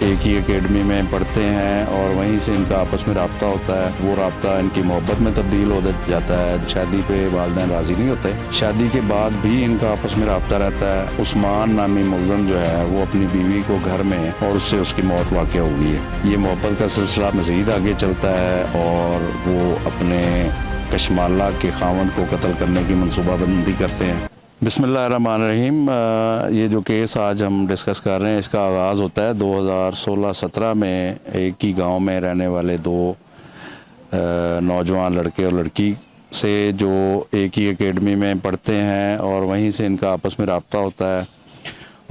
ایک ہی اکیڈمی میں پڑھتے ہیں اور وہیں سے ان کا آپس میں رابطہ ہوتا ہے. وہ رابطہ ان کی محبت میں تبدیل ہو جاتا ہے. شادی پہ والدین راضی نہیں ہوتے. شادی کے بعد بھی ان کا آپس میں رابطہ رہتا ہے. عثمان نامی ملزم جو ہے وہ اپنی بیوی کو گھر میں اور اس سے اس کی موت واقع ہو گئی ہے. یہ محبت کا سلسلہ مزید آگے چلتا ہے اور وہ اپنے کشمالہ کے خاوند کو قتل کرنے کی منصوبہ بندی کرتے ہیں. بسم اللہ الرحمن الرحیم. یہ جو کیس آج ہم ڈسکس کر رہے ہیں اس کا آغاز ہوتا ہے 2016-17 میں ایک ہی گاؤں میں رہنے والے دو نوجوان لڑکے اور لڑکی سے جو ایک ہی اکیڈمی میں پڑھتے ہیں اور وہیں سے ان کا آپس میں رابطہ ہوتا ہے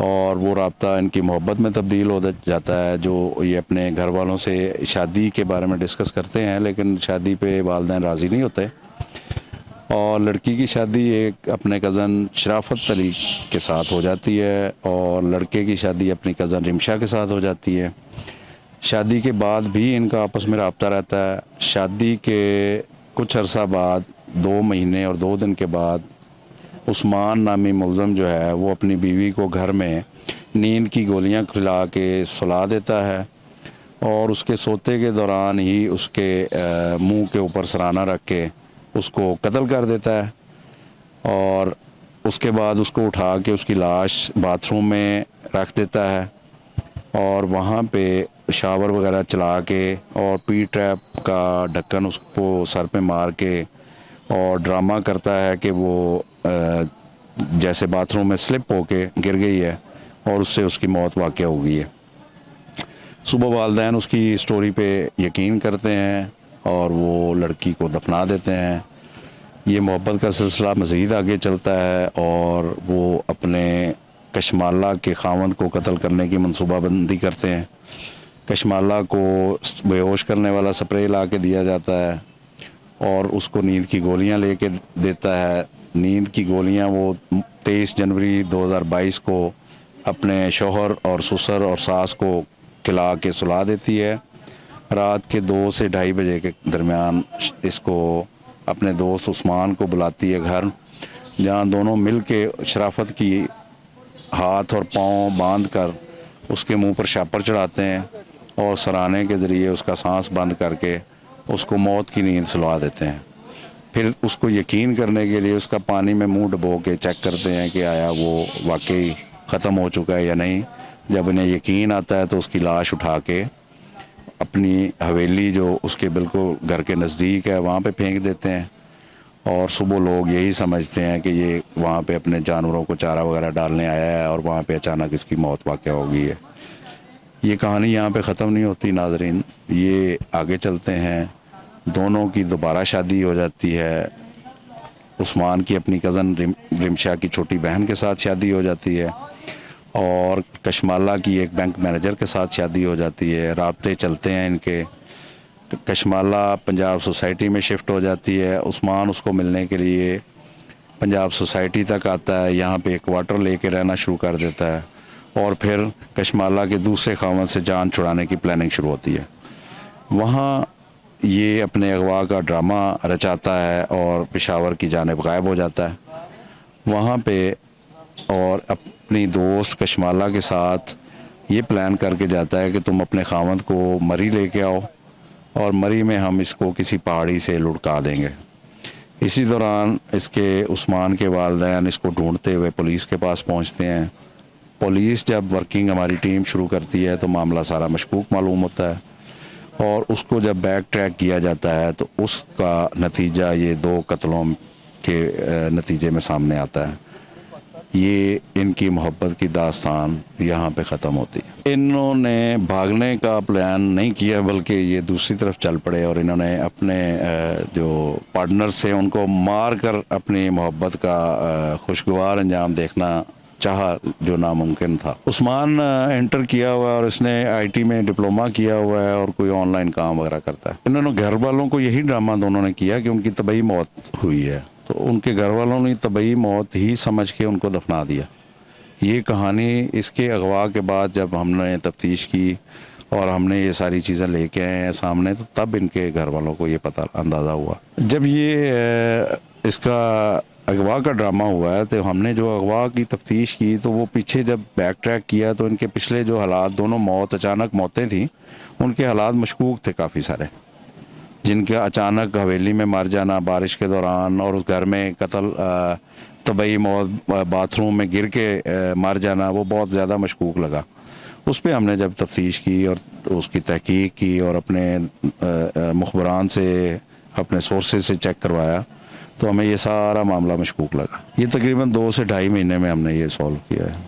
اور وہ رابطہ ان کی محبت میں تبدیل ہو جاتا ہے. جو یہ اپنے گھر والوں سے شادی کے بارے میں ڈسکس کرتے ہیں لیکن شادی پہ والدین راضی نہیں ہوتے اور لڑکی کی شادی ایک اپنے کزن شرافت علی کے ساتھ ہو جاتی ہے اور لڑکے کی شادی اپنی کزن رمشا کے ساتھ ہو جاتی ہے. شادی کے بعد بھی ان کا آپس میں رابطہ رہتا ہے. شادی کے کچھ عرصہ بعد 2 مہینے اور 2 دن کے بعد عثمان نامی ملزم جو ہے وہ اپنی بیوی کو گھر میں نیند کی گولیاں کھلا کے سلا دیتا ہے اور اس کے سوتے کے دوران ہی اس کے منہ کے اوپر سرانہ رکھ کے اس کو قتل کر دیتا ہے اور اس کے بعد اس کو اٹھا کے اس کی لاش باتھ روم میں رکھ دیتا ہے اور وہاں پہ شاور وغیرہ چلا کے اور پی ٹریپ کا ڈھکن اس کو سر پہ مار کے اور ڈرامہ کرتا ہے کہ وہ جیسے باتھ روم میں سلپ ہو کے گر گئی ہے اور اس سے اس کی موت واقع ہو گئی ہے. صبح والدین اس کی سٹوری پہ یقین کرتے ہیں اور وہ لڑکی کو دفنا دیتے ہیں. یہ محبت کا سلسلہ مزید آگے چلتا ہے اور وہ اپنے کشمالہ کے خاوند کو قتل کرنے کی منصوبہ بندی کرتے ہیں. کشمالہ کو بے ہوش کرنے والا سپرے لا کے دیا جاتا ہے اور اس کو نیند کی گولیاں لے کے دیتا ہے. نیند کی گولیاں وہ 23 جنوری 2022 کو اپنے شوہر اور سسر اور ساس کو کھلا کے سلا دیتی ہے. رات کے 2 سے 2:30 بجے کے درمیان اس کو اپنے دوست عثمان کو بلاتی ہے گھر، جہاں دونوں مل کے شرافت کی ہاتھ اور پاؤں باندھ کر اس کے منہ پر شاپر چڑھاتے ہیں اور سرانے کے ذریعے اس کا سانس بند کر کے اس کو موت کی نیند سلوا دیتے ہیں. پھر اس کو یقین کرنے کے لیے اس کا پانی میں منہ ڈبو کے چیک کرتے ہیں کہ آیا وہ واقعی ختم ہو چکا ہے یا نہیں. جب انہیں یقین آتا ہے تو اس کی لاش اٹھا کے اپنی حویلی جو اس کے بالکل گھر کے نزدیک ہے وہاں پہ پھینک دیتے ہیں اور صبح لوگ یہی سمجھتے ہیں کہ یہ وہاں پہ اپنے جانوروں کو چارہ وغیرہ ڈالنے آیا ہے اور وہاں پہ اچانک اس کی موت واقع ہو گئی ہے. یہ کہانی یہاں پہ ختم نہیں ہوتی ناظرین، یہ آگے چلتے ہیں. دونوں کی دوبارہ شادی ہو جاتی ہے. عثمان کی اپنی کزن رمشا کی چھوٹی بہن کے ساتھ شادی ہو جاتی ہے اور کشمالہ کی ایک بینک مینیجر کے ساتھ شادی ہو جاتی ہے. رابطے چلتے ہیں ان کے. کشمالہ پنجاب سوسائٹی میں شفٹ ہو جاتی ہے. عثمان اس کو ملنے کے لیے پنجاب سوسائٹی تک آتا ہے، یہاں پہ ایک کوارٹر لے کے رہنا شروع کر دیتا ہے اور پھر کشمالہ کے دوسرے خاوند سے جان چھڑانے کی پلاننگ شروع ہوتی ہے. وہاں یہ اپنے اغوا کا ڈرامہ رچاتا ہے اور پشاور کی جانب غائب ہو جاتا ہے. وہاں پہ اور اپنی دوست کشمالہ کے ساتھ یہ پلان کر کے جاتا ہے کہ تم اپنے خاوند کو مری لے کے آؤ اور مری میں ہم اس کو کسی پہاڑی سے لڑکا دیں گے. اسی دوران اس کے عثمان کے والدین اس کو ڈھونڈتے ہوئے پولیس کے پاس پہنچتے ہیں. پولیس جب ورکنگ ہماری ٹیم شروع کرتی ہے تو معاملہ سارا مشکوک معلوم ہوتا ہے اور اس کو جب بیک ٹریک کیا جاتا ہے تو اس کا نتیجہ یہ 2 قتلوں کے نتیجے میں سامنے آتا ہے. یہ ان کی محبت کی داستان یہاں پہ ختم ہوتی ہے. انہوں نے بھاگنے کا پلان نہیں کیا بلکہ یہ دوسری طرف چل پڑے اور انہوں نے اپنے جو پارٹنر سے ان کو مار کر اپنی محبت کا خوشگوار انجام دیکھنا چاہا جو ناممکن تھا. عثمان انٹر کیا ہوا ہے اور اس نے آئی ٹی میں ڈپلومہ کیا ہوا ہے اور کوئی آن لائن کام وغیرہ کرتا ہے. انہوں نے گھر والوں کو یہی ڈرامہ دونوں نے کیا کہ ان کی طبعی موت ہوئی ہے تو ان کے گھر والوں نے طبعی موت ہی سمجھ کے ان کو دفنا دیا. یہ کہانی اس کے اغوا کے بعد جب ہم نے تفتیش کی اور ہم نے یہ ساری چیزیں لے کے آئے ہیں سامنے تو تب ان کے گھر والوں کو یہ پتہ اندازہ ہوا. جب یہ اس کا اغوا کا ڈرامہ ہوا ہے، تو ہم نے جو اغوا کی تفتیش کی تو وہ پیچھے جب بیک ٹریک کیا تو ان کے پچھلے جو حالات، دونوں اچانک موتیں تھیں، ان کے حالات مشکوک تھے کافی سارے، جن کا اچانک حویلی میں مر جانا بارش کے دوران، اور اس گھر میں قتل، طبعی موت، باتھ روم میں گر کے مر جانا، وہ بہت زیادہ مشکوک لگا۔ اس پہ ہم نے جب تفتیش کی اور اس کی تحقیق کی اور اپنے مخبران سے، اپنے سورسز سے چیک کروایا، تو ہمیں یہ سارا معاملہ مشکوک لگا۔ یہ تقریباً 2 سے 2.5 مہینے میں ہم نے یہ سولو کیا ہے۔